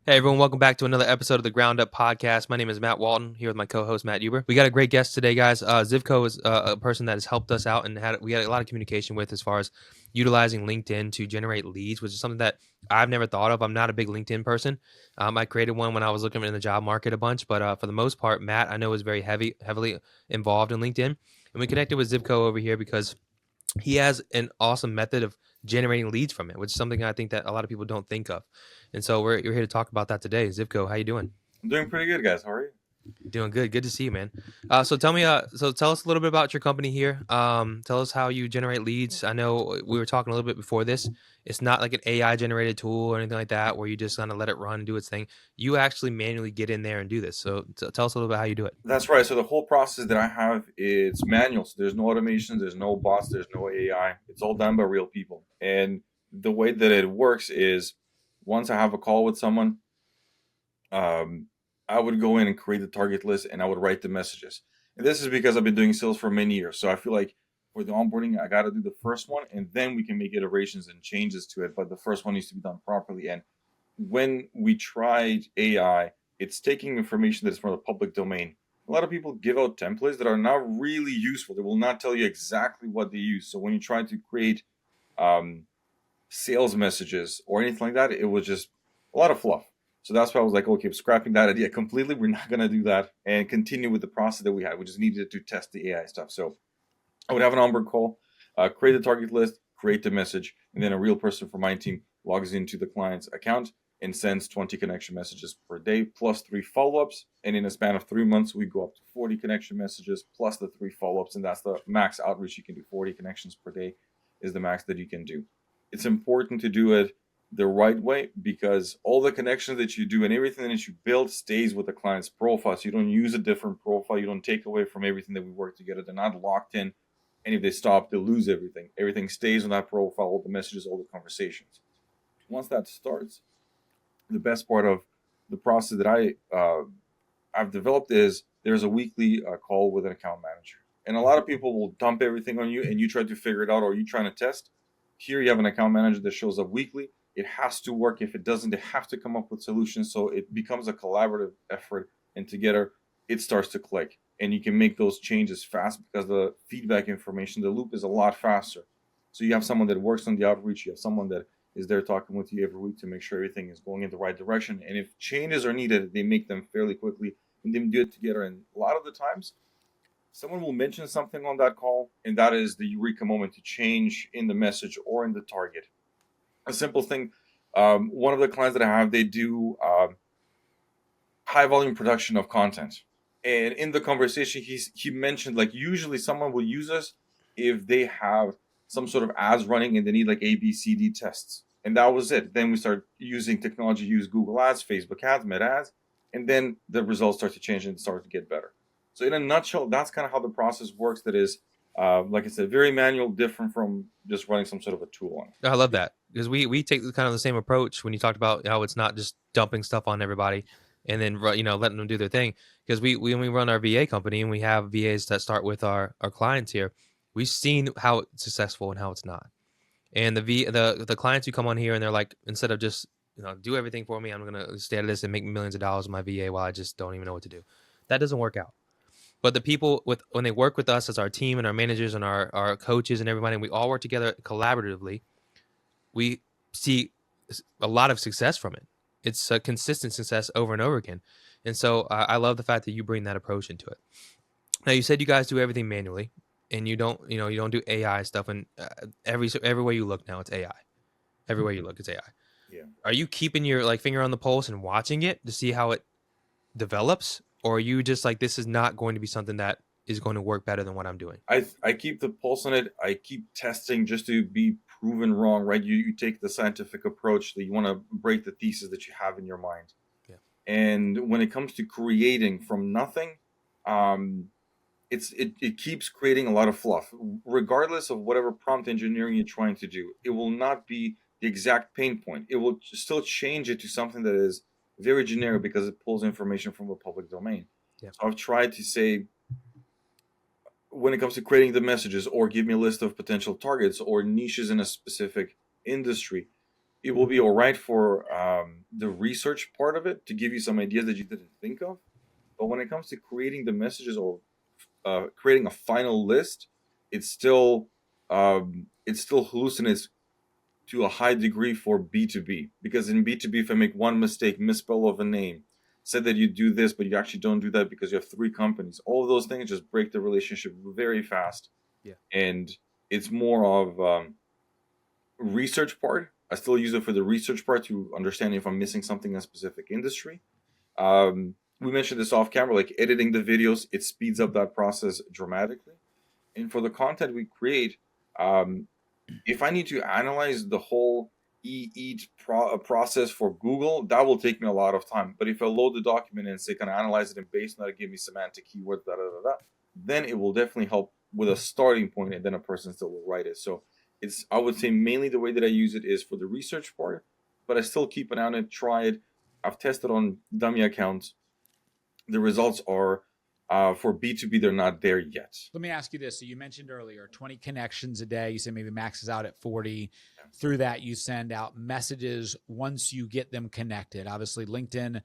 Hey everyone, welcome back to another episode of the Ground Up Podcast. My name is Matt Walton, here with my co-host Matt Huber. We got a great guest today, guys. Zivko is a person that has helped us out and we had a lot of communication with as far as utilizing LinkedIn to generate leads, which is something that I've never thought of. I'm not a big LinkedIn person. I created one when I was looking in the job market a bunch, but for the most part, Matt I know is very heavily involved in LinkedIn, and we connected with Zivko over here because he has an awesome method of generating leads from it, which is something I think that a lot of people don't think of. And so we're here to talk about that today. Zivko, how you doing? I'm doing pretty good, guys. How are you? Doing good. Good to see you, man. So tell me, so tell us a little bit about your company here. Tell us how you generate leads. I know we were talking a little bit before this. It's not like an AI generated tool or anything like that, where you just kind of let it run and do its thing. You actually manually get in there and do this. So tell us a little bit how you do it. That's right. So the whole process that I have is manual. So there's no automation, there's no bots, there's no AI. It's all done by real people. And the way that it works is once I have a call with someone, um, I would go in and create the target list and I would write the messages. And this is because I've been doing sales for many years. So I feel like for the onboarding, I got to do the first one and then we can make iterations and changes to it. But the first one needs to be done properly. And when we tried AI, it's taking information that's from the public domain. A lot of people give out templates that are not really useful. They will not tell you exactly what they use. So when you try to create um, sales messages or anything like that, it was just a lot of fluff. So that's why I was like, okay, I'm scrapping that idea completely. We're not going to do that and continue with the process that we had. We just needed to test the AI stuff. So I would have an onboard call, create a target list, create the message, and then a real person from my team logs into the client's account and sends 20 connection messages per day plus 3 follow-ups. And in a span of 3 months, we go up to 40 connection messages plus the 3 follow-ups. And that's the max outreach you can do. 40 connections per day is the max that you can do. It's important to do it the right way because all the connections that you do and everything that you build stays with the client's profile. So you don't use a different profile. You don't take away from everything that we work together. They're not locked in, and if they stop, they lose everything. Everything stays on that profile, all the messages, all the conversations. Once that starts, the best part of the process that I've developed is there's a weekly call with an account manager, and a lot of people will dump everything on you, and you try to figure it out, or you trying to test. Here you have an account manager that shows up weekly. It has to work. If it doesn't, they have to come up with solutions. So it becomes a collaborative effort, and together it starts to click. And you can make those changes fast because the feedback information, the loop is a lot faster. So you have someone that works on the outreach. You have someone that is there talking with you every week to make sure everything is going in the right direction. And if changes are needed, they make them fairly quickly and then do it together. And a lot of the times, someone will mention something on that call, and that is the eureka moment to change in the message or in the target. A simple thing. One of the clients that I have, they do high volume production of content. And in the conversation, he mentioned like usually someone will use us if they have some sort of ads running and they need like A, B, C, D tests. And that was it. Then we start using technology, use Google Ads, Facebook Ads, Meta Ads, and then the results start to change and start to get better. So in a nutshell, that's kind of how the process works. That is, like I said, very manual, different from just running some sort of a tool on I love that because we take kind of the same approach when you talked about how it's not just dumping stuff on everybody and then letting them do their thing. Because when we run our VA company and we have VAs that start with our clients here, we've seen how it's successful and how it's not. And the clients who come on here and they're like, instead of just do everything for me, I'm gonna stay out of this and make millions of dollars with my VA while I just don't even know what to do. That doesn't work out. But the people with when they work with us as our team and our managers and our coaches and everybody, and we all work together collaboratively, we see a lot of success from it. It's a consistent success over and over again. And so I love the fact that you bring that approach into it. Now you said you guys do everything manually, and you don't do AI stuff. And everywhere you look now, it's AI. Everywhere you it. look, it's AI. Yeah. Are you keeping your finger on the pulse and watching it to see how it develops, or are you just like, this is not going to be something that is going to work better than what I'm doing? I keep the pulse on it. I keep testing just to be proven wrong, right? You take the scientific approach that you want to break the thesis that you have in your mind. Yeah. And when it comes to creating from nothing, um, it keeps creating a lot of fluff. Regardless of whatever prompt engineering you're trying to do, it will not be the exact pain point. It will still change it to something that is very generic because it pulls information from a public domain. Yeah. So I've tried to say when it comes to creating the messages or give me a list of potential targets or niches in a specific industry, it will be all right for the research part of it to give you some ideas that you didn't think of. But when it comes to creating the messages or creating a final list, it still hallucinates to a high degree for B2B. Because in B2B, if I make one mistake, misspell of a name, said that you do this, but you actually don't do that because you have three companies, all of those things just break the relationship very fast. Yeah. And it's more of research part. I still use it for the research part to understand if I'm missing something in a specific industry. We mentioned this off camera, like editing the videos, it speeds up that process dramatically. And for the content we create, um, if I need to analyze the whole process for Google, that will take me a lot of time. But if I load the document and say, can I analyze it and based on that, give me semantic keywords, then it will definitely help with a starting point, and then a person still will write it. So I would say mainly the way that I use it is for the research part, but I still keep an eye on it, try it. I've tested on dummy accounts. The results are for B2B, they're not there yet. Let me ask you this. So you mentioned earlier 20 connections a day. You said maybe maxes out at 40. Through that, you send out messages once you get them connected. Obviously, LinkedIn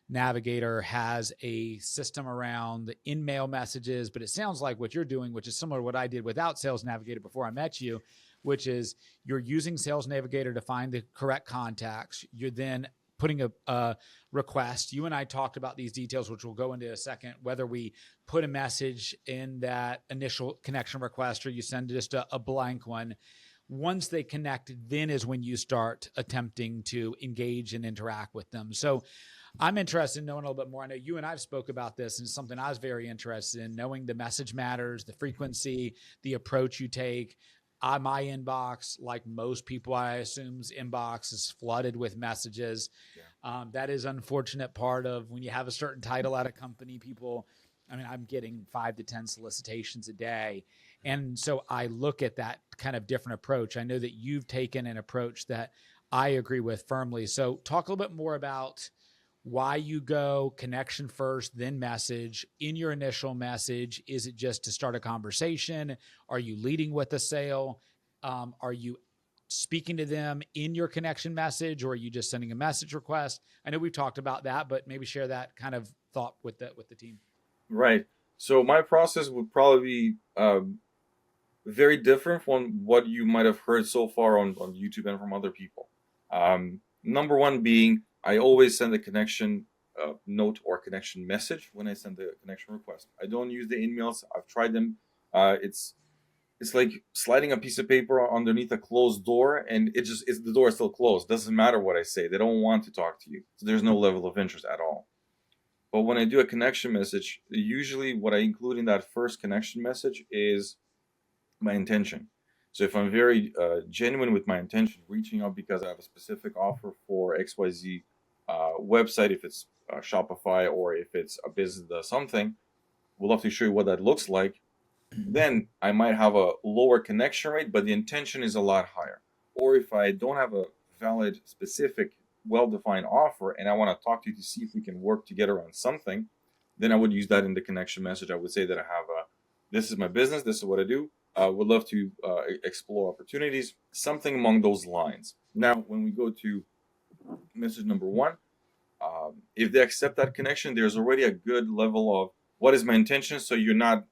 Navigator has a system around the in-mail messages, but it sounds like what you're doing, which is similar to what I did without Sales Navigator before I met you, which is you're using Sales Navigator to find the correct contacts. You're then putting a request. You and I talked about these details, which we'll go into in a second, whether we put a message in that initial connection request or you send just a blank one. Once they connect, then is when you start attempting to engage and interact with them. So I'm interested in knowing a little bit more. I know you and I've spoke about this, and it's something I was very interested in, knowing the message matters, the frequency, the approach you take. My inbox, like most people, I assume's inbox is flooded with messages. Yeah. That is unfortunate part of when you have a certain title at a company, people, I mean, I'm getting 5 to 10 solicitations a day. And so I look at that kind of different approach. I know that you've taken an approach that I agree with firmly. So talk a little bit more about why you go connection first, then message. In your initial message, is it just to start a conversation? Are you leading with a sale? Are you speaking to them in your connection message, or are you just sending a message request? I know we've talked about that, but maybe share that kind of thought with the team. Right. So my process would probably be very different from what you might have heard so far on YouTube and from other people. Number one being, I always send a connection note or connection message when I send the connection request. I don't use the emails. I've tried them. It's like sliding a piece of paper underneath a closed door, and the door is still closed. Doesn't matter what I say. They don't want to talk to you. So there's no level of interest at all. But when I do a connection message, usually what I include in that first connection message is my intention. So if I'm very genuine with my intention, reaching out because I have a specific offer for XYZ website, if it's Shopify or if it's a business that does something, we'll love to show you what that looks like. Then I might have a lower connection rate, but the intention is a lot higher. Or if I don't have a valid, specific, well defined offer and I want to talk to you to see if we can work together on something, then I would use that in the connection message. I would say that I have this is my business, this is what I do. Would love to explore opportunities, something among those lines. Now, when we go to message number one, if they accept that connection, there's already a good level of what is my intention. So you're not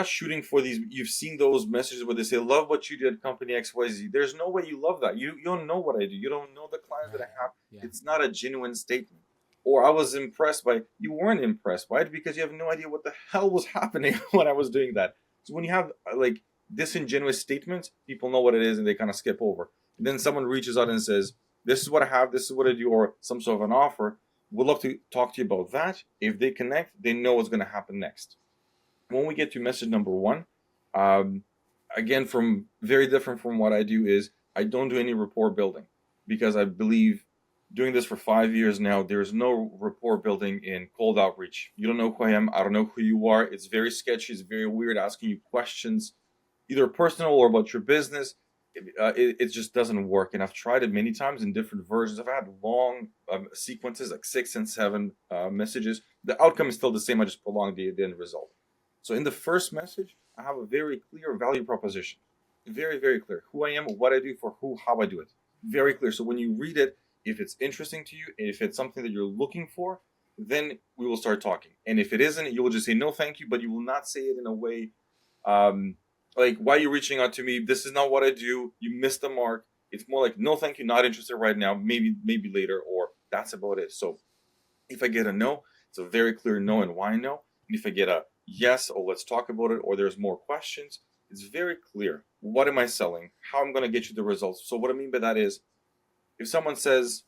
shooting for these. You've seen those messages where they say, "Love what you did, company XYZ." There's no way you love that. You don't know what I do. You don't know the clients that I have. Yeah. It's not a genuine statement. Or I was impressed by. You weren't impressed by it because you have no idea what the hell was happening when I was doing that. So when you have like disingenuous statements, people know what it is and they kind of skip over. And then someone reaches out and says, "This is what I have. This is what I do," or some sort of an offer. We'd love to talk to you about that. If they connect, they know what's going to happen next. When we get to message number one, um, again, from very different from what I do is I don't do any rapport building because I believe doing this for 5 years now, there's no rapport building in cold outreach. You don't know who I am. I don't know who you are. It's very sketchy. It's very weird asking you questions, either personal or about your business. It just doesn't work. And I've tried it many times in different versions. I've had long sequences, like 6 and 7 messages. The outcome is still the same. I just prolonged the end result. So in the first message, I have a very clear value proposition. Very, very clear. Who I am, what I do for who, how I do it. very clear. So when you read it, if it's interesting to you, if it's something that you're looking for, then we will start talking. And if it isn't, you will just say no, thank you, but you will not say it in a way um, like, why are you reaching out to me? This is not what I do. You missed the mark. It's more like, no, thank you, not interested right now. Maybe later, or that's about it. So if I get a no, it's a very clear no and why no. And if I get a yes, or let's talk about it, or there's more questions, it's very clear. What am I selling? How I'm going to get you the results. So what I mean by that is, if someone says,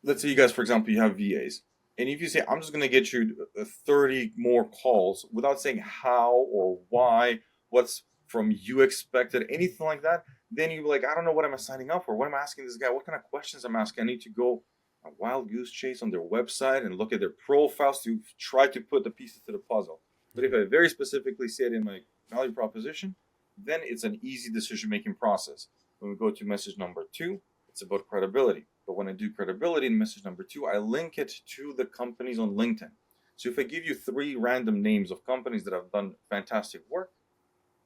let's say you guys, for example, you have VAs, and if you say, I'm just going to get you 30 more calls without saying how or why, what's from you expected, anything like that, then you're like, I don't know what I'm signing up for. What am I asking this guy? What kind of questions I'm asking? I need to go a wild goose chase on their website and look at their profiles to try to put the pieces to the puzzle. But if I very specifically say it in my value proposition, then it's an easy decision-making process. When we go to message number 2, it's about credibility. But when I do credibility in message number 2, I link it to the companies on LinkedIn. So if I give you 3 random names of companies that have done fantastic work,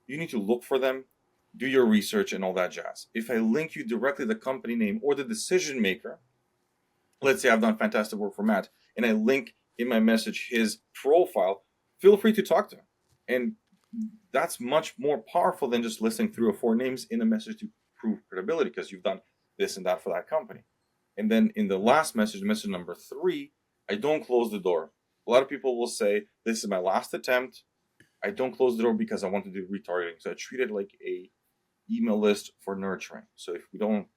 you need to look for them, do your research, and all that jazz. If I link you directly to the company name or the decision maker, let's say I've done fantastic work for Matt, and I link in my message his profile, feel free to talk to him. And that's much more powerful than just listing 3 or 4 names in a message to prove credibility, because you've done this and that for that company. And then in the last message, message number 3, I don't close the door. A lot of people will say, this is my last attempt. I don't close the door because I want to do retargeting. So I treat it like a email list for nurturing. So if we don't,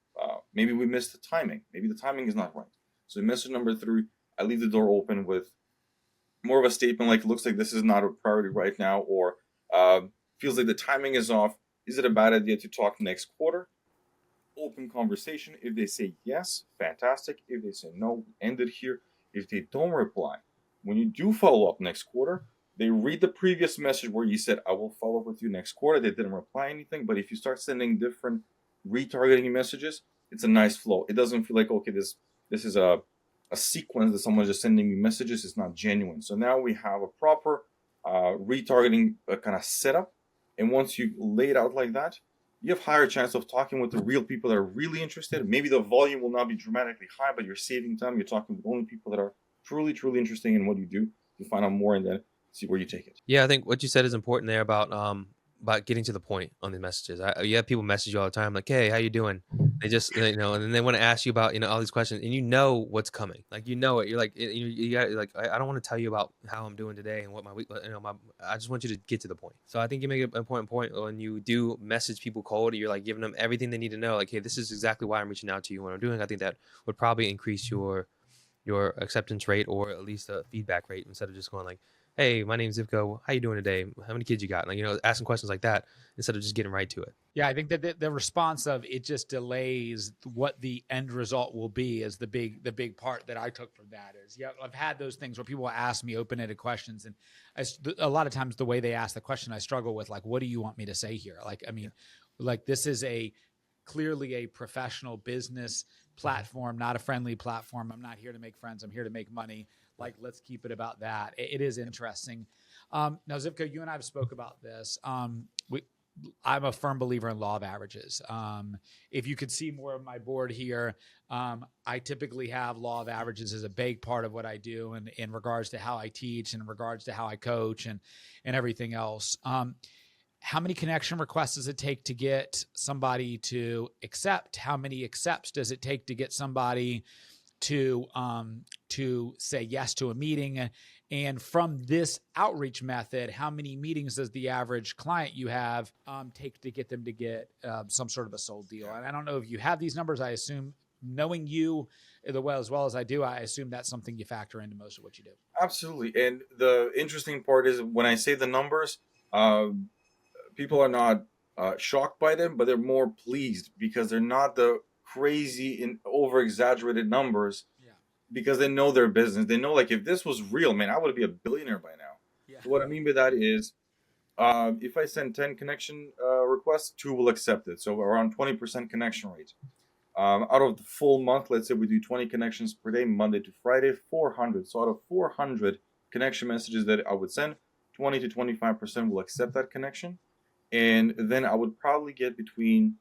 maybe we missed the timing. Maybe the timing is not right. So in message number 3, I leave the door open with more of a statement like, looks like this is not a priority right now, or feels like the timing is off. Is it a bad idea to talk next quarter? Open conversation. If they say yes, fantastic. If they say no, end it here. If they don't reply, when you do follow up next quarter, they read the previous message where you said, I will follow up with you next quarter. They didn't reply anything. But if you start sending different retargeting messages, it's a nice flow. It doesn't feel like, okay, this is a sequence that someone's just sending me messages. It's not genuine. So now we have a proper retargeting kind of setup. And once you lay it out like that, you have higher chance of talking with the real people that are really interested. Maybe the volume will not be dramatically high, but you're saving time. You're talking with only people that are truly, truly interested in what you do. You find out more and then see where you take it. Yeah, I think what you said is important there about getting to the point on the messages. You have people message you all the time like, "Hey, how you doing?" They just and then they want to ask you about all these questions, and you know what's coming. Like you know it. You're like you got like I don't want to tell you about how I'm doing today and what my week. I just want you to get to the point. So I think you make an important point when you do message people cold. You're like giving them everything they need to know. Like, hey, this is exactly why I'm reaching out to you. What I'm doing. I think that would probably increase your acceptance rate, or at least a feedback rate, instead of just going like, hey, my name's Zivko, how you doing today, how many kids you got, like asking questions like that instead of just getting right to it. Yeah, I think that the response of it just delays what the end result will be is the big part that I took from that is, yeah, I've had those things where people ask me open-ended questions, and a lot of times the way they ask the question, I struggle with, like, what do you want me to say here? Like, I mean, like, this is clearly a professional business platform, not a friendly platform. I'm not here to make friends. I'm here to make money. Like, let's keep it about that. It is interesting. Now, Zivko, you and I have spoke about this. I'm a firm believer in law of averages. If you could see more of my board here, I typically have law of averages as a big part of what I do, and in regards to how I teach, and in regards to how I coach, and everything else. How many connection requests does it take to get somebody to accept? How many accepts does it take to get somebody to say yes to a meeting? And from this outreach method, how many meetings does the average client you have take to get them to get some sort of a sold deal? And I don't know if you have these numbers. I assume, knowing you as well as I do, I assume that's something you factor into most of what you do. Absolutely. And the interesting part is when I say the numbers, people are not shocked by them, but they're more pleased because they're not the crazy and over exaggerated numbers. Yeah. Because they know their business. They know, like, if this was real, man, I would be a billionaire by now. Yeah. So what I mean by that is, if I send 10 connection requests, 2 will accept it. So around 20% connection rate. Out of the full month, let's say we do 20 connections per day, Monday to Friday, 400. So out of 400 connection messages that I would send, 20 to 25% will accept that connection. And then I would probably get between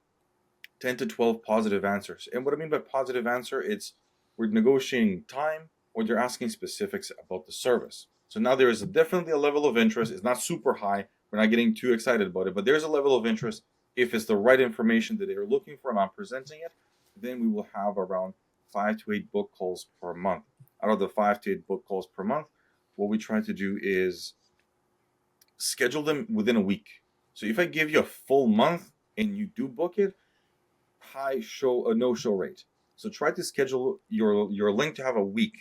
10 to 12 positive answers. And what I mean by positive answer, it's we're negotiating time or they're asking specifics about the service. So now there is definitely a level of interest. It's not super high. We're not getting too excited about it, but there's a level of interest. If it's the right information that they're looking for and I'm presenting it, then we will have around 5 to 8 book calls per month. Out of the 5 to 8 book calls per month, what we try to do is schedule them within a week. So if I give you a full month and you do book it, high show no show rate. So try to schedule your link to have a week,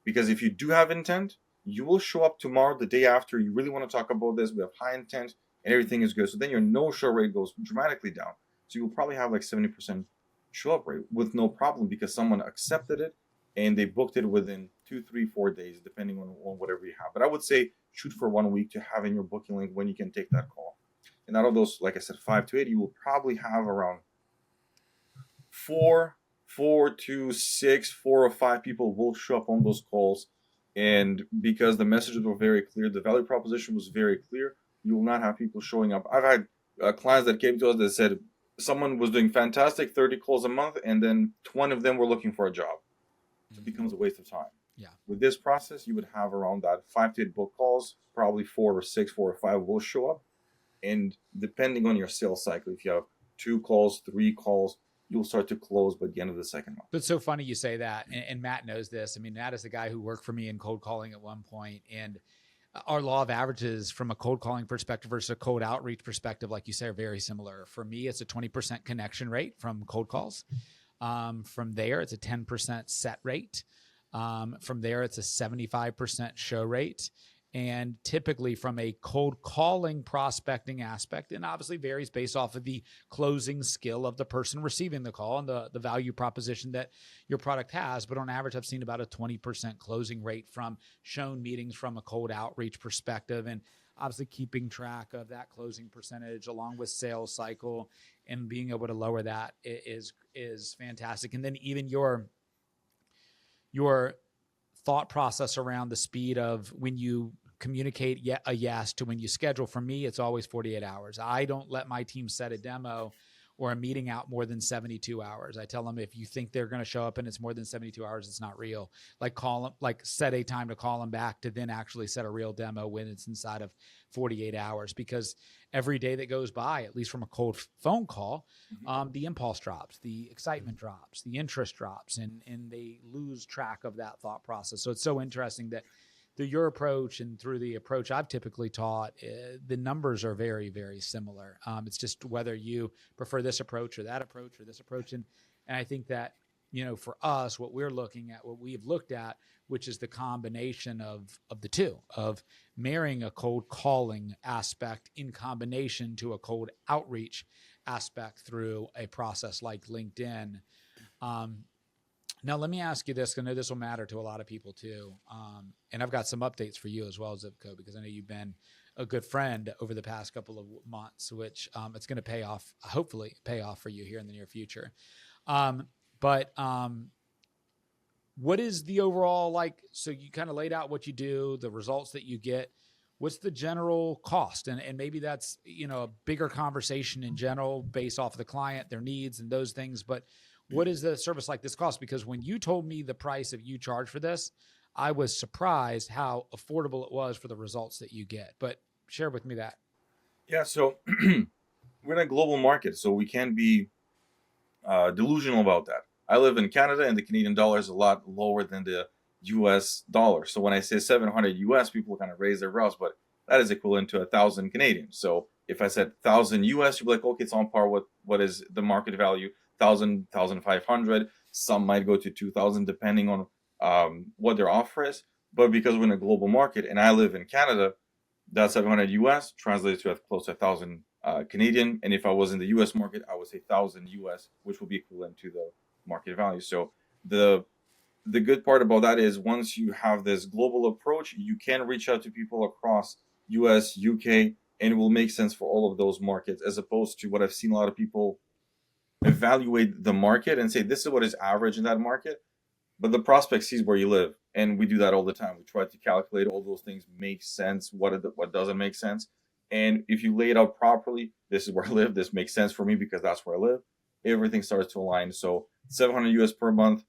because if you do have intent, you will show up tomorrow, the day after. You really want to talk about this. We have high intent and everything is good. So then your no show rate goes dramatically down. So you will probably have like 70% show up rate with no problem because someone accepted it and they booked it within 2, 3, 4 days, depending on whatever you have. But I would say shoot for 1 week to have in your booking link when you can take that call. And out of those, like I said, 5 to 8, you will probably have around four, 4 to 6, 4 or 5 people will show up on those calls. And because the messages were very clear, the value proposition was very clear, you will not have people showing up. I've had clients that came to us that said someone was doing fantastic, 30 calls a month, and then 20 of them were looking for a job. So it becomes a waste of time. Yeah. With this process, you would have around that 5 to 8 book calls, probably 4 or 6, 4 or 5 will show up. And depending on your sales cycle, if you have 2 calls, 3 calls, you'll start to close by the end of the second month. But it's so funny you say that. And Matt knows this. I mean, Matt is the guy who worked for me in cold calling at one point. And our law of averages from a cold calling perspective versus a cold outreach perspective, like you say, are very similar. For me, it's a 20% connection rate from cold calls. From there, it's a 10% set rate. From there, it's a 75% show rate. And typically from a cold calling prospecting aspect, and obviously varies based off of the closing skill of the person receiving the call and the value proposition that your product has. But on average, I've seen about a 20% closing rate from shown meetings from a cold outreach perspective. And obviously keeping track of that closing percentage along with sales cycle and being able to lower that is fantastic. And then even your thought process around the speed of when you communicate a yes to when you schedule. For me, it's always 48 hours. I don't let my team set a demo or a meeting out more than 72 hours. I tell them if you think they're going to show up and it's more than 72 hours, it's not real. Like call them, like set a time to call them back to then actually set a real demo when it's inside of 48 hours. Because every day that goes by, at least from a cold phone call, the impulse drops, the excitement drops, the interest drops, and they lose track of that thought process. So it's so interesting that through your approach and through the approach I've typically taught, the numbers are very, very similar. It's just whether you prefer this approach or that approach or this approach. And I think that, you know, for us, what we're looking at, what we've looked at, which is the combination of the two, of marrying a cold calling aspect in combination to a cold outreach aspect through a process like LinkedIn. Now, let me ask you this. I know this will matter to a lot of people too. And I've got some updates for you as well, Zivko, because I know you've been a good friend over the past couple of months, which it's going to pay off, hopefully pay off for you here in the near future. But what is the overall, like, so you kind of laid out what you do, the results that you get. What's the general cost? And maybe that's, you know, a bigger conversation in general based off of the client, their needs and those things. But what is the service like this cost? Because when you told me the price of you charge for this, I was surprised how affordable it was for the results that you get. But share with me that. Yeah, so we're in a global market, so we can't be delusional about that. I live in Canada, and the Canadian dollar is a lot lower than the US dollar. So when I say 700 US, people kind of raise their brows, but that is equivalent to 1,000 Canadian. So if I said 1,000 US, you'd be like, okay, it's on par with what is the market value, 1,000, 1,500. Some might go to 2,000 depending on what their offer is. But because we're in a global market and I live in Canada, that 700 US translates to close to 1,000 Canadian. And if I was in the US market, I would say 1,000 US, which would be equivalent to the market value. So the good part about that is once you have this global approach, you can reach out to people across US, UK, and it will make sense for all of those markets, as opposed to what I've seen a lot of people evaluate the market and say, this is what is average in that market. But the prospect sees where you live. And we do that all the time. We try to calculate all those things, make sense, what doesn't make sense. And if you lay it out properly, this is where I live, this makes sense for me because that's where I live. everything starts to align. So 700 US per month,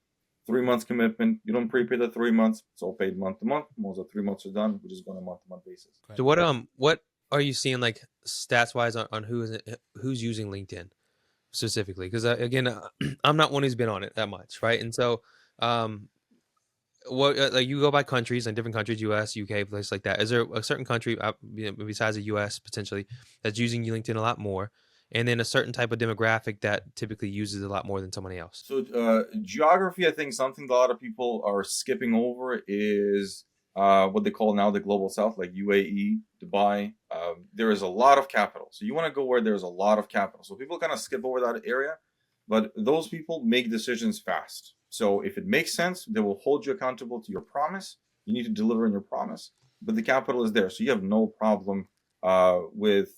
3 months commitment. You don't prepay the 3 months. It's all paid month to month. Once the 3 months are done, we just go on a month to month basis. So what are you seeing like stats wise on who's using LinkedIn specifically? Because again, I'm not one who's been on it that much, right? And so, what like you go by countries and different countries, U.S., U.K., places like that. Is there a certain country besides the U.S. potentially that's using LinkedIn a lot more, and then a certain type of demographic that typically uses it a lot more than somebody else? So geography, I think something a lot of people are skipping over is what they call now the global south, like UAE, Dubai. There is a lot of capital. So you want to go where there's a lot of capital. So people kind of skip over that area, but those people make decisions fast. So if it makes sense, they will hold you accountable to your promise. You need to deliver on your promise, but the capital is there. So you have no problem with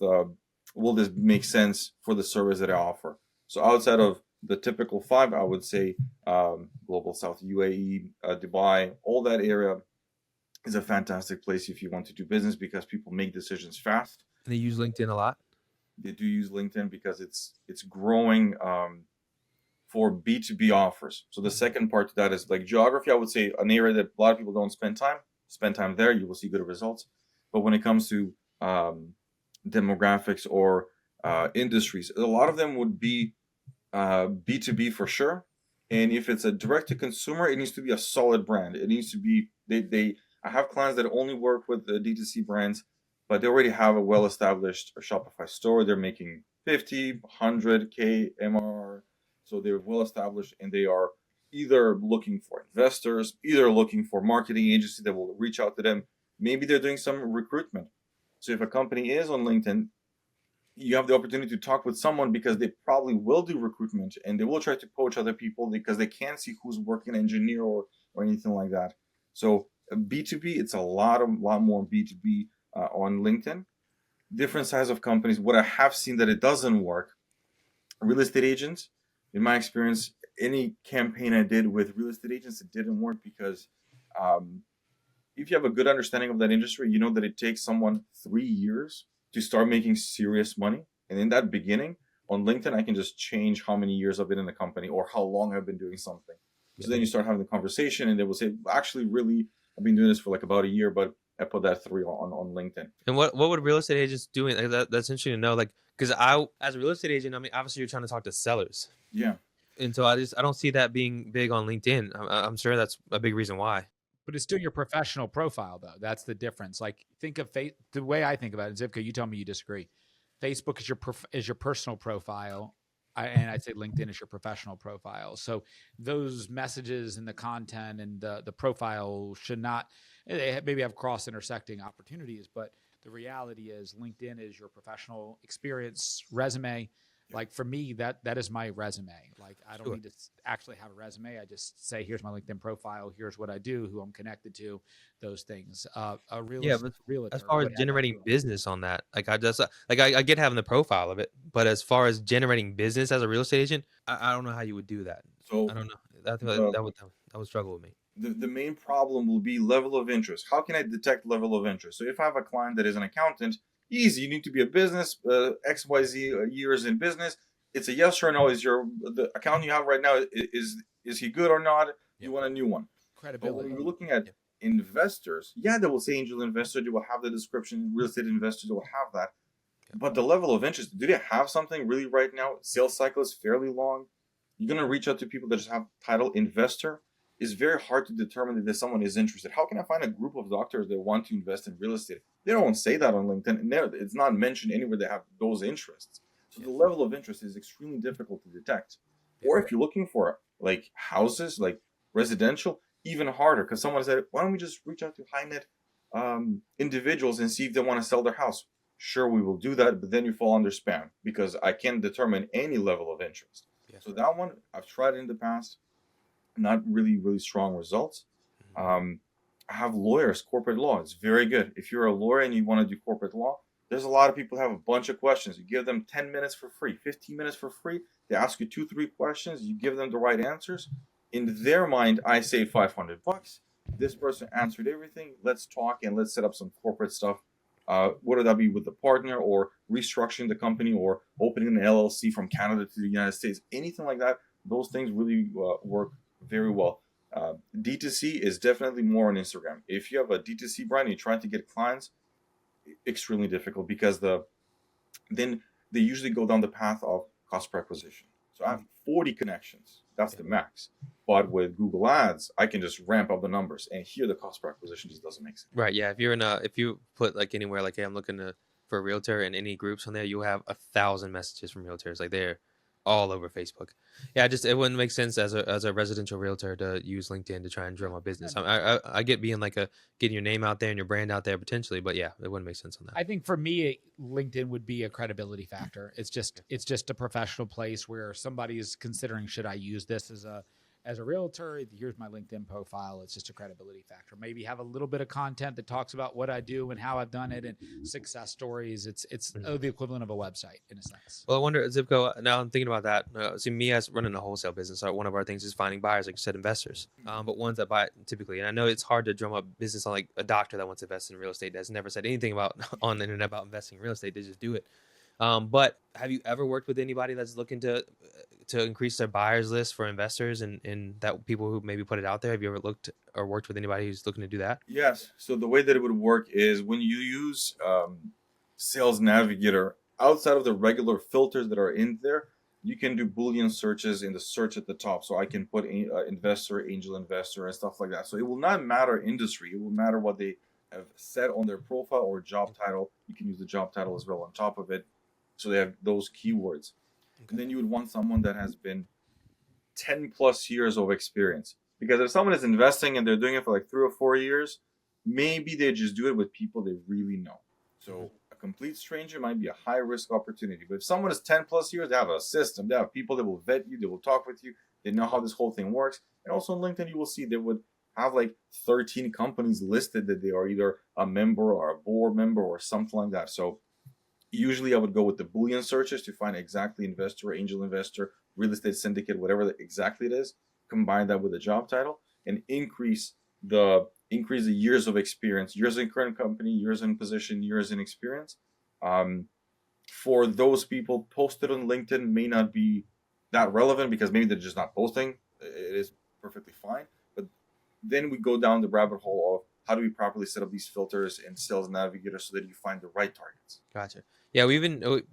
will this make sense for the service that I offer? So outside of the typical five, I would say Global South, UAE, Dubai, all that area is a fantastic place if you want to do business because people make decisions fast. And they use LinkedIn a lot. They do use LinkedIn because it's growing for B2B offers. So the second part to that is like geography. I would say an area that a lot of people don't spend time. Spend time there, you will see good results. But when it comes to demographics or industries, a lot of them would be B2B for sure. And if it's a direct to consumer, it needs to be a solid brand. It needs to be they I have clients that only work with the D2C brands, but they already have a well established Shopify store. They're making 50, 100K MRR. So they're well established and they are either looking for investors, either looking for marketing agency that will reach out to them. Maybe they're doing some recruitment. So if a company is on LinkedIn, you have the opportunity to talk with someone because they probably will do recruitment and they will try to poach other people because they can't see who's working engineer or anything like that. So B2B, it's a lot more B2B on LinkedIn. Different size of companies. What I have seen that it doesn't work, real estate agents. In my experience, any campaign I did with real estate agents, it didn't work because if you have a good understanding of that industry, you know that it takes someone 3 years to start making serious money. And in that beginning, on LinkedIn, I can just change how many years I've been in the company or how long I've been doing something. So then you start having the conversation and they will say, actually, really, I've been doing this for like about a year, but I put that 3 on LinkedIn. And what would real estate agents do? Like that's interesting to know. Like, because I, as a real estate agent, I mean, obviously you're trying to talk to sellers. Yeah. And so I don't see that being big on LinkedIn. I'm sure that's a big reason why. But it's still your professional profile, though. That's the difference. Like, think of the way I think about it. Zivko, you tell me you disagree. Facebook is your personal profile, and I'd say LinkedIn is your professional profile. So those messages and the content and the profile should not they maybe have cross intersecting opportunities, but the reality is LinkedIn is your professional experience resume. Like for me, that is my resume. Like I don't need to actually have a resume. I just say, here's my LinkedIn profile. Here's what I do, who I'm connected to, those things. A realtor, as far as generating business on that, like I just like I get having the profile of it, but as far as generating business as a real estate agent, I don't know how you would do that. So I don't know. That would struggle with me. The main problem will be level of interest. How can I detect level of interest? So if I have a client that is an accountant, easy. You need to be a business, XYZ years in business. It's a yes or no. Is the accountant you have right now, is he good or not? You want a new one. Credibility. But when we're looking at investors, they will say angel investor. They will have the description. Real estate investors will have that. But the level of interest, do they have something really right now? Sales cycle is fairly long. You're going to reach out to people that just have title investor. It's very hard to determine if someone is interested. How can I find a group of doctors that want to invest in real estate? They don't say that on LinkedIn. It's not mentioned anywhere they have those interests. So the level of interest is extremely difficult to detect. Or if you're looking for like houses, like residential, even harder because someone said, why don't we just reach out to high net individuals and see if they want to sell their house? Sure, we will do that, but then you fall under spam because I can't determine any level of interest. So that one, I've tried in the past, not really, really strong results. I have lawyers, corporate law. It's very good. If you're a lawyer and you want to do corporate law, there's a lot of people who have a bunch of questions. You give them 10 minutes for free, 15 minutes for free. They ask you 2-3 questions. You give them the right answers. In their mind, I saved $500. This person answered everything. Let's talk and let's set up some corporate stuff. whether that be with the partner or restructuring the company or opening an LLC from Canada to the United States, anything like that. Those things really work very well. D2C is definitely more on Instagram. If you have a D2C brand and you're trying to get clients, extremely difficult because then they usually go down the path of cost per acquisition. So I have 40 connections. That's the max. But with Google Ads, I can just ramp up the numbers, and here the cost per acquisition just doesn't make sense. Right. Yeah. If you put like anywhere like, hey, I'm looking for a realtor in any groups on there, you'll have 1,000 messages from realtors. Like they're all over Facebook. Yeah. It wouldn't make sense as a residential realtor to use LinkedIn to try and drill my business. I get being like getting your name out there and your brand out there potentially, but yeah, it wouldn't make sense on that. I think for me, LinkedIn would be a credibility factor. It's just a professional place where somebody is considering, should I use this as a realtor? Here's my LinkedIn profile. It's just a credibility factor. Maybe have a little bit of content that talks about what I do and how I've done it and success stories. It's the equivalent of a website in a sense. Well, I wonder, Zivko, now I'm thinking about that. See, me as running a wholesale business, one of our things is finding buyers, like you said, investors, but ones that buy it typically. And I know it's hard to drum up business on like a doctor that wants to invest in real estate that's never said anything about on the internet about investing in real estate. They just do it. But have you ever worked with anybody that's looking to increase their buyers list for investors and that people who maybe put it out there? Have you ever looked or worked with anybody who's looking to do that? Yes. So the way that it would work is when you use Sales Navigator, outside of the regular filters that are in there, you can do Boolean searches in the search at the top. So I can put investor, angel investor, and stuff like that. So it will not matter industry. It will matter what they have said on their profile or job title. You can use the job title as well on top of it. So they have those keywords. Okay. And then you would want someone that has been 10 plus years of experience. Because if someone is investing and they're doing it for like 3 or 4 years, maybe they just do it with people they really know. So a complete stranger might be a high risk opportunity. But if someone is 10 plus years, they have a system, they have people that will vet you, they will talk with you, they know how this whole thing works. And also on LinkedIn, you will see they would have like 13 companies listed that they are either a member or a board member or something like that. So usually I would go with the Boolean searches to find exactly investor, angel investor, real estate syndicate, whatever exactly it is. Combine that with a job title and increase the years of experience, years in current company, years in position, years in experience. For those people, posted on LinkedIn may not be that relevant because maybe they're just not posting. It is perfectly fine. But then we go down the rabbit hole of how do we properly set up these filters in Sales Navigator so that you find the right targets. Gotcha. Yeah, we've been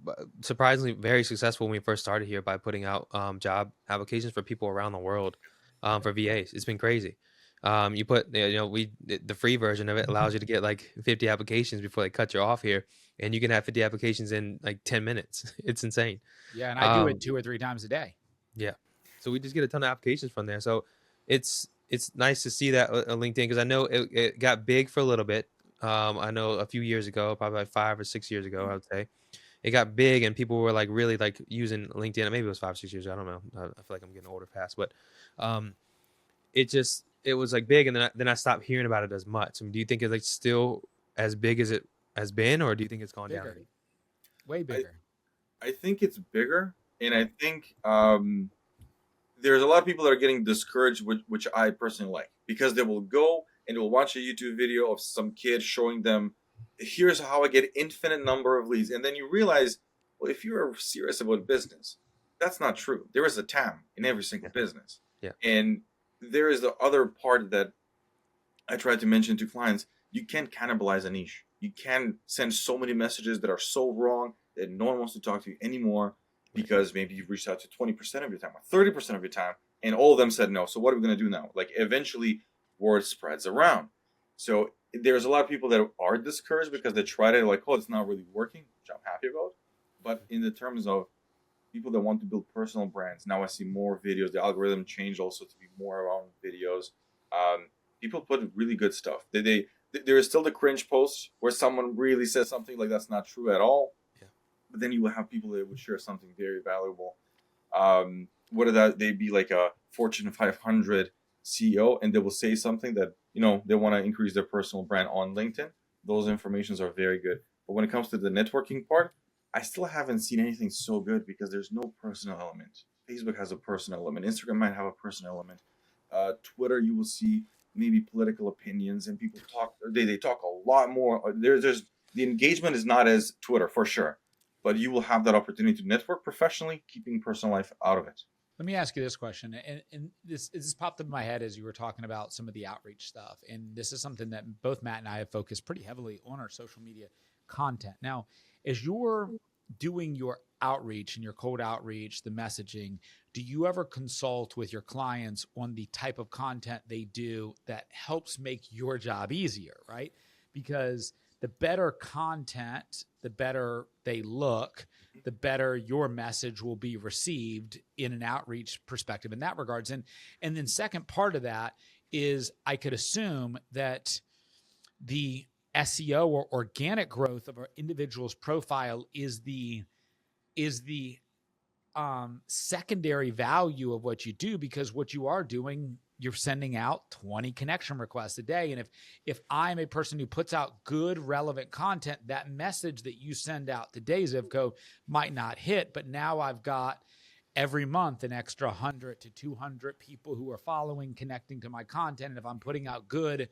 surprisingly very successful when we first started here by putting out job applications for people around the world for VAs. It's been crazy. You put, the free version of it allows you to get like 50 applications before they cut you off here, and you can have 50 applications in like 10 minutes. It's insane. Yeah, and I do it 2 or 3 times a day. Yeah, so we just get a ton of applications from there. So it's nice to see that on LinkedIn because I know it got big for a little bit. I know a few years ago, probably like 5 or 6 years ago, I would say, it got big and people were like really like using LinkedIn. Maybe it was 5 or 6 years ago. I don't know. I feel like I'm getting older fast, but it was like big, and then I stopped hearing about it as much. I mean, do you think it's like still as big as it has been, or do you think it's gone down? Way bigger. I think it's bigger, and I think there's a lot of people that are getting discouraged, which I personally like, because they will go and they'll watch a YouTube video of some kid showing them, here's how I get infinite number of leads. And then you realize, well, if you're serious about business, that's not true. There is a TAM in every single business. Yeah. And there is the other part that I try to mention to clients. You can't cannibalize a niche. You can send so many messages that are so wrong that no one wants to talk to you anymore because maybe you've reached out to 20% of your time or 30% of your time and all of them said no. So what are we going to do now? Like eventually word spreads around. So there's a lot of people that are discouraged because they tried it like, oh, it's not really working, which I'm happy about. But in the terms of people that want to build personal brands, now I see more videos. The algorithm changed also to be more around videos. People put really good stuff. There is still the cringe post where someone really says something like that's not true at all. Yeah. But then you will have people that would share something very valuable. Whether that they be like a Fortune 500 CEO and they will say something that, they want to increase their personal brand on LinkedIn. Those informations are very good. But when it comes to the networking part, I still haven't seen anything so good because there's no personal element. Facebook has a personal element. Instagram might have a personal element. Twitter, you will see maybe political opinions and people talk. They talk a lot more. There's The engagement is not as Twitter for sure, but you will have that opportunity to network professionally, keeping personal life out of it. Let me ask you this question, and this popped up in my head as you were talking about some of the outreach stuff, and this is something that both Matt and I have focused pretty heavily on our social media content. Now, as you're doing your outreach and your cold outreach, the messaging, do you ever consult with your clients on the type of content they do that helps make your job easier, right? Because the better content, the better they look, the better your message will be received in an outreach perspective in that regards. And then second part of that is I could assume that the SEO or organic growth of an individual's profile is the secondary value of what you do, because what you are doing, you're sending out 20 connection requests a day. And if I'm a person who puts out good, relevant content, that message that you send out today, Zivko, might not hit, but now I've got every month an extra 100 to 200 people who are following, connecting to my content. And if I'm putting out good,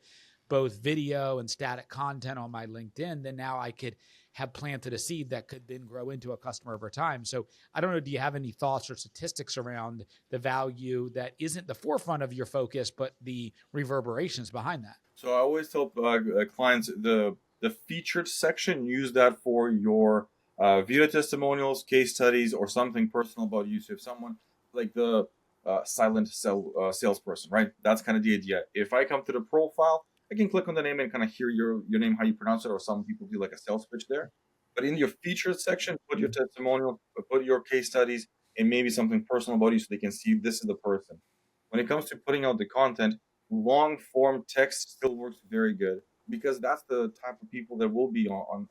both video and static content on my LinkedIn, then now I could have planted a seed that could then grow into a customer over time. So I don't know, do you have any thoughts or statistics around the value that isn't the forefront of your focus, but the reverberations behind that? So I always tell clients the featured section, use that for your video testimonials, case studies, or something personal about you. So if someone like the silent salesperson, right? That's kind of the idea. If I come to the profile, I can click on the name and kind of hear your name, how you pronounce it, or some people do like a sales pitch there. But in your featured section, put your testimonial, put your case studies, and maybe something personal about you so they can see this is the person. When it comes to putting out the content, long form text still works very good, because that's the type of people that will be on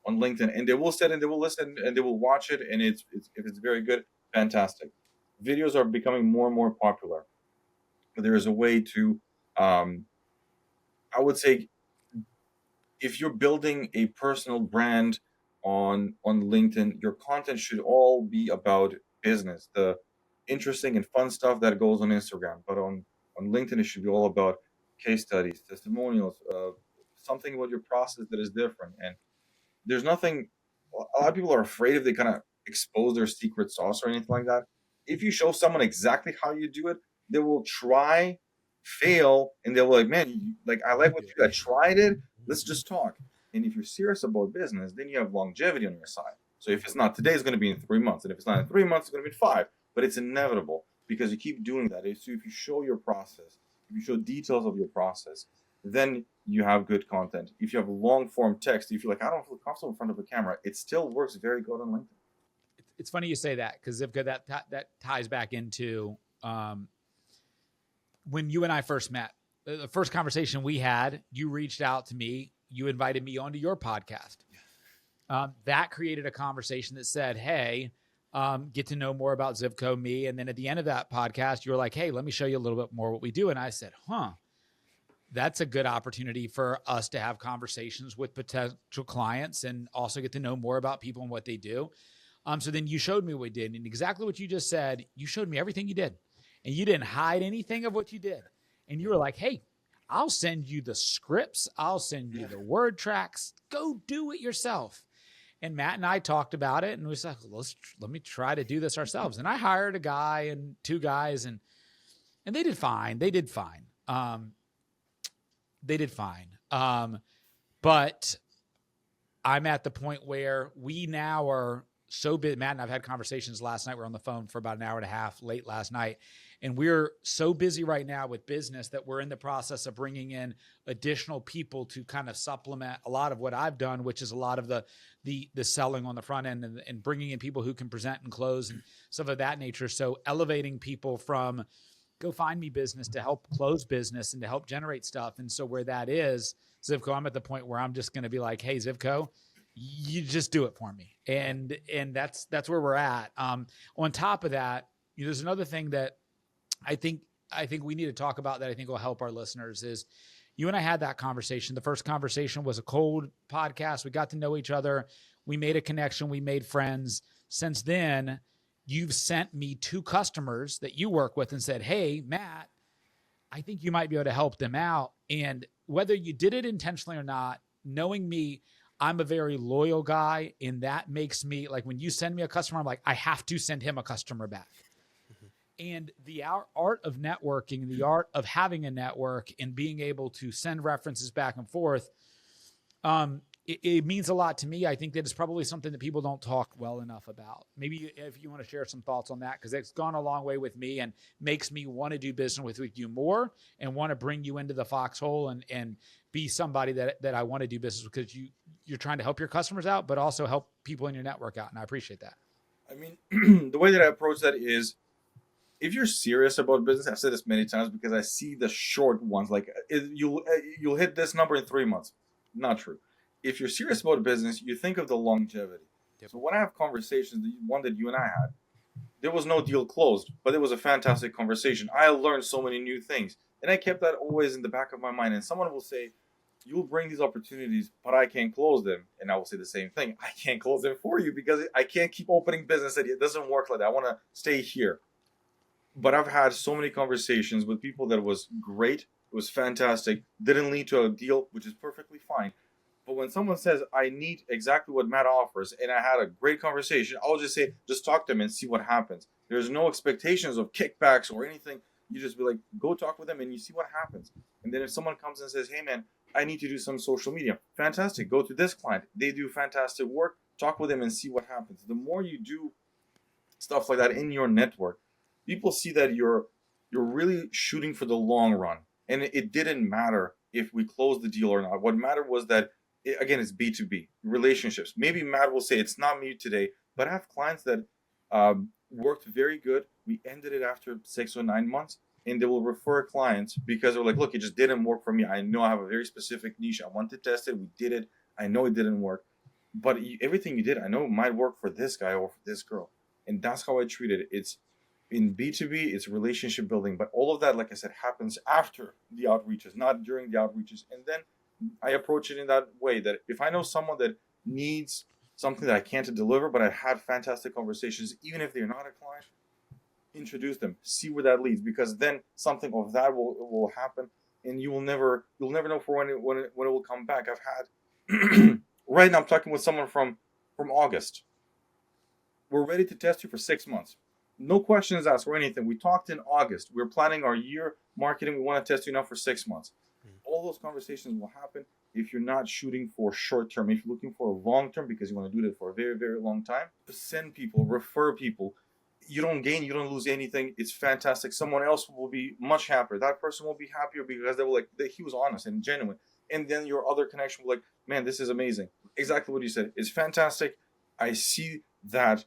LinkedIn, and they will sit and they will listen and they will watch it, and it's if it's very good, fantastic. Videos are becoming more and more popular. But there is a way to I would say, if you're building a personal brand on LinkedIn, your content should all be about business, the interesting and fun stuff that goes on Instagram. But on LinkedIn, it should be all about case studies, testimonials, something about your process that is different. And there's nothing. A lot of people are afraid if they kind of expose their secret sauce or anything like that. If you show someone exactly how you do it, they will try, fail, and they'll be like, "Man, like I like what you. I tried it. Let's just talk." And if you're serious about business, then you have longevity on your side. So if it's not today, it's going to be in 3 months, and if it's not in 3 months, it's going to be in 5. But it's inevitable because you keep doing that. So if you show your process, if you show details of your process, then you have good content. If you have long form text, if you're like, I don't feel comfortable in front of a camera, it still works very good on LinkedIn. It's funny you say that, because Zivko, that ties back into when you and I first met. The first conversation we had, you reached out to me, you invited me onto your podcast. That created a conversation that said, hey, get to know more about Zivko, me. And then at the end of that podcast, you were like, hey, let me show you a little bit more what we do. And I said, that's a good opportunity for us to have conversations with potential clients and also get to know more about people and what they do. So then you showed me what we did, and exactly what you just said, you showed me everything you did, and you didn't hide anything of what you did. And you were like, hey, I'll send you the scripts. I'll send you the word tracks. Go do it yourself. And Matt and I talked about it, and we said, let me try to do this ourselves. And I hired a guy and 2 guys, and they did fine. They did fine. But I'm at the point where we now are so busy. Matt and I've had conversations last night. We're on the phone for about an hour and a half late last night. And we're so busy right now with business that we're in the process of bringing in additional people to kind of supplement a lot of what I've done, which is a lot of the selling on the front end, and bringing in people who can present and close and stuff of that nature. So elevating people from go find me business to help close business and to help generate stuff. And so where that is, Zivko, I'm at the point where I'm just going to be like, hey, Zivko, you just do it for me. And that's where we're at. On top of that, there's another thing that I think we need to talk about that I think will help our listeners is you and I had that conversation. The first conversation was a cold podcast. We got to know each other. We made a connection. We made friends. Since then, you've sent me 2 customers that you work with and said, hey, Matt, I think you might be able to help them out. And whether you did it intentionally or not, knowing me, I'm a very loyal guy, and that makes me like, when you send me a customer, I'm like, I have to send him a customer back. And the art of networking, the art of having a network and being able to send references back and forth, it means a lot to me. I think that it's probably something that people don't talk well enough about. Maybe if you want to share some thoughts on that, because it's gone a long way with me and makes me want to do business with you more and want to bring you into the foxhole and be somebody that I want to do business with, because you're trying to help your customers out, but also help people in your network out. And I appreciate that. I mean, the way that I approach that is, if you're serious about business, I've said this many times because I see the short ones, like you'll hit this number in 3 months. Not true. If you're serious about business, you think of the longevity. Yep. So when I have conversations, the one that you and I had, there was no deal closed, but it was a fantastic conversation. I learned so many new things, and I kept that always in the back of my mind. And someone will say, "You'll bring these opportunities, but I can't close them." And I will say the same thing: "I can't close them for you because I can't keep opening business. It doesn't work like that. I want to stay here." But I've had so many conversations with people that was great, it was fantastic, didn't lead to a deal, which is perfectly fine. But when someone says, I need exactly what Matt offers, and I had a great conversation, I'll just say, just talk to them and see what happens. There's no expectations of kickbacks or anything. You just be like, go talk with them and you see what happens. And then if someone comes and says, hey man, I need to do some social media, fantastic, go to this client. They do fantastic work, talk with them and see what happens. The more you do stuff like that in your network, people see that you're really shooting for the long run. And it didn't matter if we closed the deal or not. What mattered was that, again, it's B2B relationships. Maybe Matt will say it's not me today, but I have clients that worked very good. We ended it after 6 or 9 months, and they will refer clients because they're like, look, it just didn't work for me. I know I have a very specific niche. I want to test it. We did it. I know it didn't work, but everything you did, I know it might work for this guy or for this girl. And that's how I treat it. It's in B2B, it's relationship building, but all of that, like I said, happens after the outreaches, not during the outreaches. And then I approach it in that way, that if I know someone that needs something that I can't deliver, but I had fantastic conversations, even if they're not a client, introduce them, see where that leads, because then something of that will happen, and you'll never know for when it will come back. I've had right now I'm talking with someone from August. We're ready to test you for 6 months. No questions asked or anything. We talked in August. We're planning our year marketing. We want to test you now for 6 months. All those conversations will happen if you're not shooting for short term. If you're looking for a long term because you want to do it for a very, very long time, send people, refer people. You don't gain, you don't lose anything. It's fantastic. Someone else will be much happier. That person will be happier because they were like, he was honest and genuine. And then your other connection will like, man, this is amazing. Exactly what you said. It's fantastic. I see that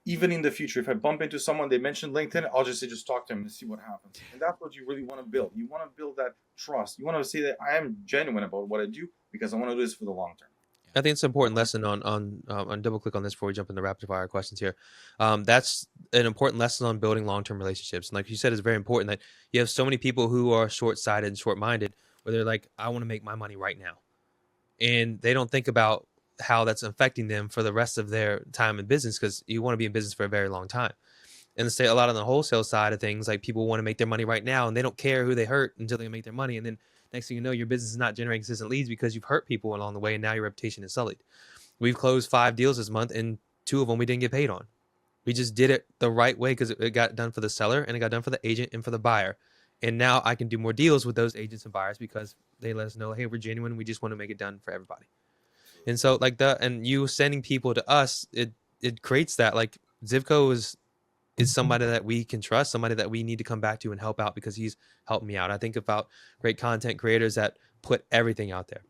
even in the future, if I bump into someone, they mentioned LinkedIn, I'll just say, just talk to them and see what happens. And that's what you really want to build. You want to build that trust. You want to say that I am genuine about what I do because I want to do this for the long term. I think it's an important lesson on double click on this before we jump into rapid fire questions here. That's an important lesson on building long-term relationships. And like you said, it's very important that you have so many people who are short-sighted and short-minded where they're like, I want to make my money right now. And they don't think about how that's affecting them for the rest of their time in business, because you want to be in business for a very long time. And say a lot on the wholesale side of things, like people want to make their money right now and they don't care who they hurt until they make their money. And then next thing you know, your business is not generating consistent leads because you've hurt people along the way and now your reputation is sullied. We've closed 5 deals this month and 2 of them we didn't get paid on. We just did it the right way because it got done for the seller and it got done for the agent and for the buyer. And now I can do more deals with those agents and buyers because they let us know, hey, we're genuine. We just want to make it done for everybody. And so and you sending people to us, it creates that, like, Zivko is somebody that we can trust, somebody that we need to come back to and help out because he's helped me out. I think about great content creators that put everything out there.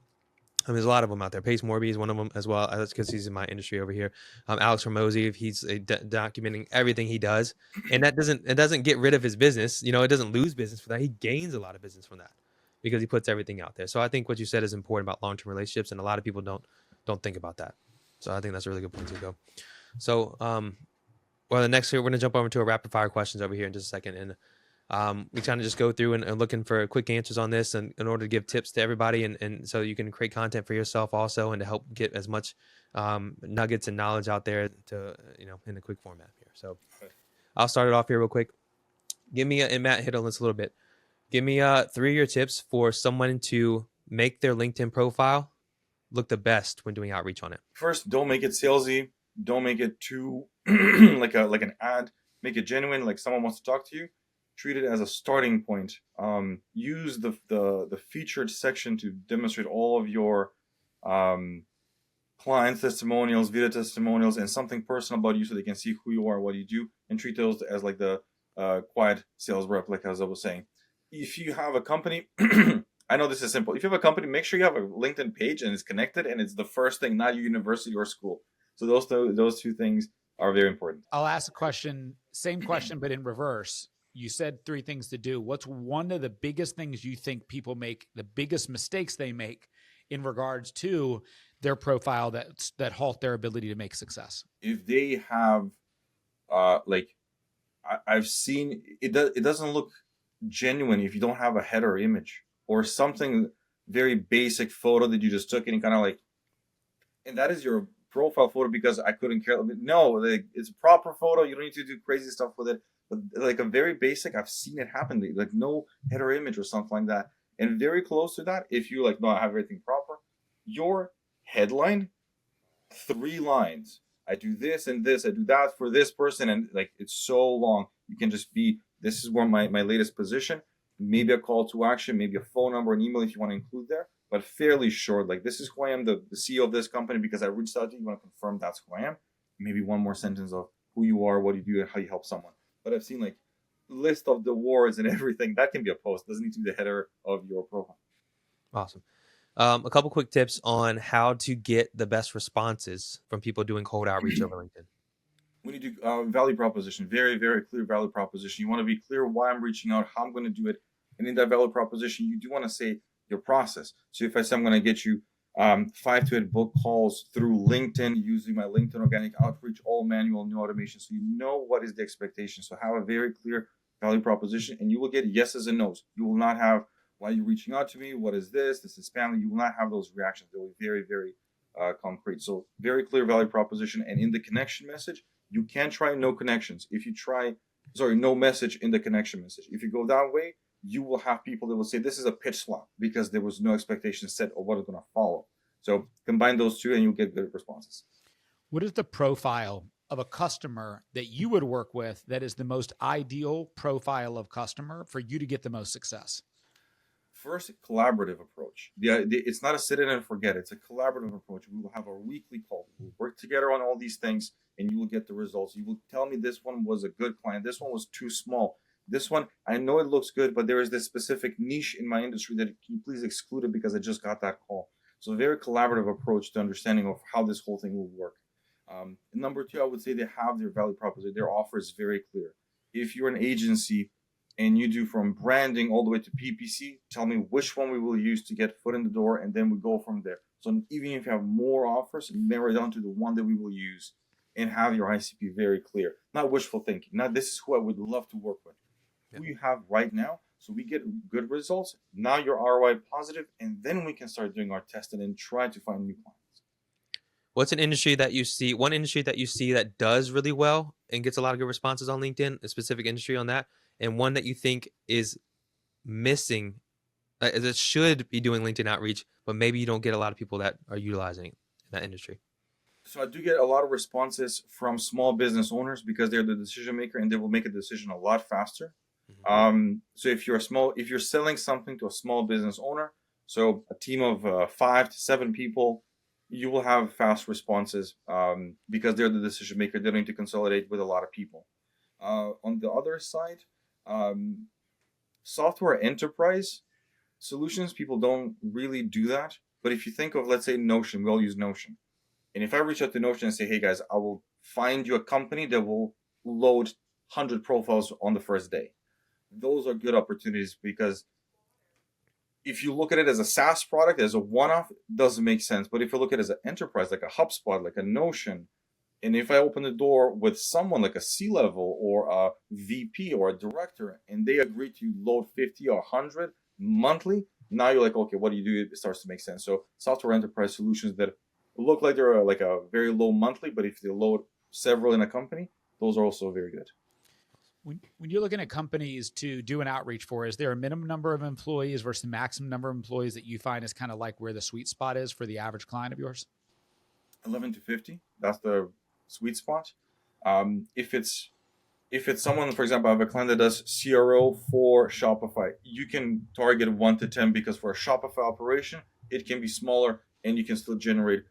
I mean, there's a lot of them out there. Pace Morby is one of them as well. That's because he's in my industry over here. Alex Ramosi, he's documenting everything he does, and it doesn't get rid of his business. You know, it doesn't lose business for that. He gains a lot of business from that because he puts everything out there. So I think what you said is important about long-term relationships, and a lot of people don't think about that. So I think that's a really good point to go. So, well, the next here, we're going to jump over to a rapid fire questions over here in just a second. And we kind of just go through and looking for quick answers on this and in order to give tips to everybody. And so you can create content for yourself also and to help get as much nuggets and knowledge out there to, in a quick format here. So I'll start it off here real quick. Give me, and Matt hit on this a little bit. Give me 3 of your tips for someone to make their LinkedIn profile look the best when doing outreach on it? First, don't make it salesy. Don't make it too like an ad. Make it genuine, like someone wants to talk to you. Treat it as a starting point. Use the featured section to demonstrate all of your um, client testimonials, video testimonials, and something personal about you, so they can see who you are, what you do, and treat those as like the quiet sales rep, like as I was saying. If you have a company, I know this is simple. If you have a company, make sure you have a LinkedIn page and it's connected, and it's the first thing, not your university or school. So those two things are very important. I'll ask a question, same question, but in reverse. You said 3 things to do. What's one of the biggest things you think people make, the biggest mistakes they make in regards to their profile that halt their ability to make success? If they have, like, I've seen it. It doesn't look genuine if you don't have a header image or something very basic photo that you just took and kind of like, and that is your profile photo because I couldn't care. No, like, it's a proper photo. You don't need to do crazy stuff with it. But like a very basic, I've seen it happen. Like no header image or something like that. And very close to that, if you like, no, I have everything proper. Your headline, 3 lines. I do this and this. I do that for this person, and like it's so long. You can just be, this is where my latest position. Maybe a call to action, maybe a phone number, an email if you want to include there, but fairly short. Like, this is who I am, the CEO of this company, because I reached out to you. You want to confirm that's who I am. Maybe one more sentence of who you are, what you do, and how you help someone. But I've seen like list of the awards and everything. That can be a post. Doesn't need to be the header of your profile. Awesome. A couple quick tips on how to get the best responses from people doing cold outreach over LinkedIn. When you do value proposition, very, very clear value proposition. You want to be clear why I'm reaching out, how I'm going to do it. And in that value proposition, you do want to say your process. So if I say I'm going to get you 5 to 8 book calls through LinkedIn, using my LinkedIn organic outreach, all manual, no automation. So you know what is the expectation. So have a very clear value proposition, and you will get yeses and nos. You will not have, why are you reaching out to me? What is this? This is spam. You will not have those reactions. They will be very, very concrete. So very clear value proposition. And in the connection message, you can try no connections. If you try, no message in the connection message. If you go that way, you will have people that will say this is a pitch swap because there was no expectation set of what is going to follow. So combine those two and you'll get good responses. What is the profile of a customer that you would work with that is the most ideal profile of customer for you to get the most success? First, collaborative approach. It's not a sit in and forget. It's a collaborative approach. We will have a weekly call. We'll work together on all these things, and you will get the results. You will tell me this one was a good client. This one was too small. This one, I know it looks good, but there is this specific niche in my industry that, can you please exclude it because I just got that call. So a very collaborative approach to understanding of how this whole thing will work. Number 2, I would say they have their value proposition. Their offer is very clear. If you're an agency and you do from branding all the way to PPC, tell me which one we will use to get foot in the door, and then we go from there. So even if you have more offers, narrow down to the one that we will use and have your ICP very clear. Not wishful thinking. Not this is who I would love to work with. Who you have right now, so we get good results. Now your ROI positive, and then we can start doing our testing and try to find new clients. What's an industry that you see? One industry that you see that does really well and gets a lot of good responses on LinkedIn, a specific industry on that, and one that you think is missing, that should be doing LinkedIn outreach, but maybe you don't get a lot of people that are utilizing it in that industry. So I do get a lot of responses from small business owners because they're the decision maker and they will make a decision a lot faster. So if you're selling something to a small business owner, so a team of 5 to 7 people, you will have fast responses because they're the decision maker. They don't need to consolidate with a lot of people. On the other side, software enterprise solutions, people don't really do that. But if you think of, let's say, Notion, we all use Notion. And if I reach out to Notion and say, hey guys, I will find you a company that will load 100 profiles on the first day. Those are good opportunities because if you look at it as a SaaS product, as a one-off, it doesn't make sense. But if you look at it as an enterprise, like a HubSpot, like a Notion, and if I open the door with someone like a C-level or a VP or a director, and they agree to load 50 or 100 monthly, now you're like, okay, what do you do? It starts to make sense. So software enterprise solutions that look like they're like a very low monthly, but if they load several in a company, those are also very good. When you're looking at companies to do an outreach for, is there a minimum number of employees versus the maximum number of employees that you find is kind of like where the sweet spot is for the average client of yours? 11 to 50. That's the sweet spot. If it's someone, for example, I have a client that does CRO for Shopify. You can target 1 to 10 because for a Shopify operation, it can be smaller and you can still generate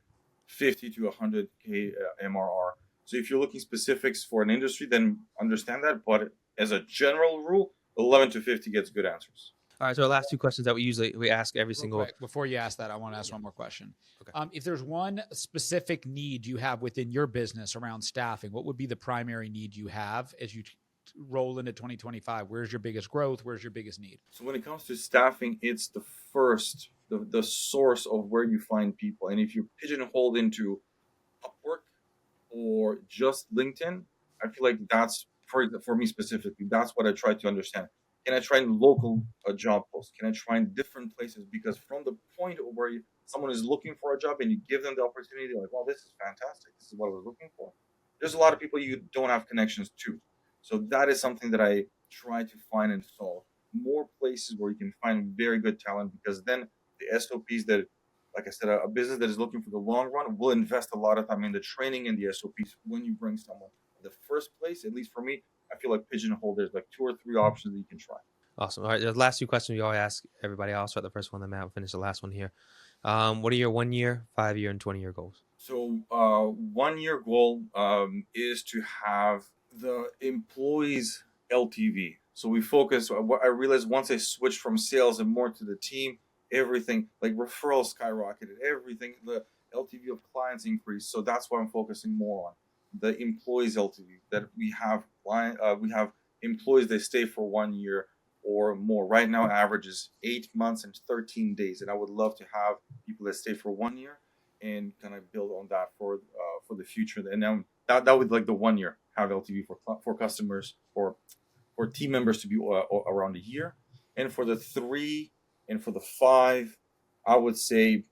50 to 100K MRR. So if you're looking specifics for an industry, then understand that. But as a general rule, 11 to 50 gets good answers. All right. So our last two questions that we ask every Real single. quick, before you ask that, I want to ask one more question. Okay. If there's one specific need you have within your business around staffing, what would be the primary need you have as you roll into 2025? Where's your biggest growth? Where's your biggest need? So when it comes to staffing, it's the source of where you find people. And if you're pigeonholed into Upwork or just LinkedIn, I feel like that's for me specifically. That's what I try to understand. Can I try in local job posts? Can I try in different places? Because from the point of where someone is looking for a job and you give them the opportunity, they're like, "Well, this is fantastic. This is what I was looking for." There's a lot of people you don't have connections to, so that is something that I try to find and solve. More places where you can find very good talent, because then the SOPs that, like I said, a business that is looking for the long run will invest a lot of time in the training and the SOPs when you bring someone. In the first place, at least for me, I feel like pigeonhole, there's like 2 or 3 options that you can try. Awesome. All right. The last two questions we always ask everybody. I'll start the first one, then Matt will finish the last one here. What are your 1 year, 5 year, and 20 year goals? So 1 year goal is to have the employees LTV. So we focus. What I realized once I switched from sales and more to the team, everything like referrals skyrocketed. Everything, the LTV of clients increased. So that's what I'm focusing more on. The employees LTV, that we have employees that stay for 1 year or more. Right now, average is 8 months and 13 days, and I would love to have people that stay for 1 year and kind of build on that for the future. And then that would, like, the 1 year have LTV for customers or for team members to be around a year, and for the 3 and for the 5, I would say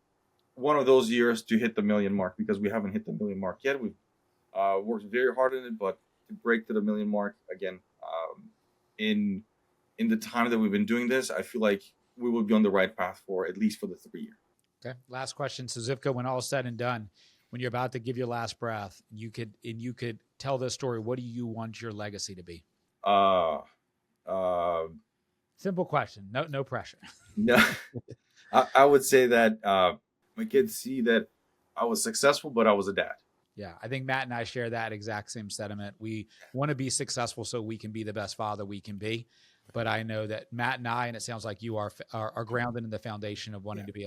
one of those years to hit the million mark, because we haven't hit the million mark yet. We've worked very hard on it, but to break to the million mark again, in the time that we've been doing this, I feel like we will be on the right path for at least for the 3 year. Okay. Last question. So Zivko, when all is said and done, when you're about to give your last breath, you could tell this story. What do you want your legacy to be? Simple question. No pressure. No, I would say that my kids see that I was successful, but I was a dad. Yeah, I think Matt and I share that exact same sentiment. We want to be successful so we can be the best father we can be. But I know that Matt and I, and it sounds like you are grounded in the foundation of wanting to be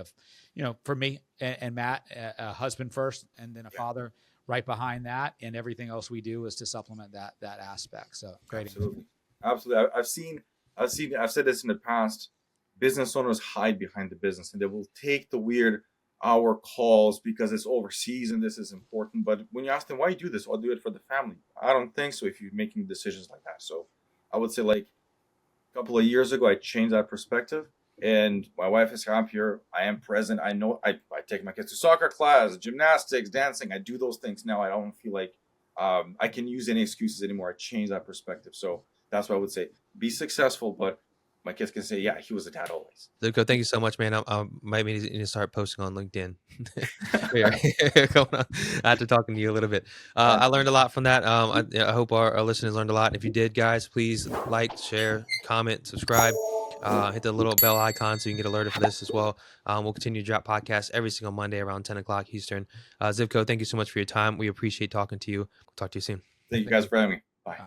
for me and Matt, a husband first, and then a father right behind that, and everything else we do is to supplement that aspect. So great. Absolutely. I've said this in the past. Business owners hide behind the business, and they will take the weird hour calls because it's overseas and this is important. But when you ask them why you do this, I'll do it for the family. I don't think so if you're making decisions like that. So I would say, like, a couple of years ago, I changed that perspective, and my wife is happier. I am present. I know I take my kids to soccer class, gymnastics, dancing. I do those things now. I don't feel like I can use any excuses anymore. I changed that perspective. So that's what I would say. Be successful, but my kids can say, yeah, he was a dad always. Zivko, thank you so much, man. I might need to start posting on LinkedIn. After talking to you a little bit, I learned a lot from that. I hope our listeners learned a lot. If you did, guys, please like, share, comment, subscribe. Hit the little bell icon so you can get alerted for this as well. We'll continue to drop podcasts every single Monday around 10 o'clock Eastern. Zivko, thank you so much for your time. We appreciate talking to you. We'll talk to you soon. Thank you guys for having me. Bye.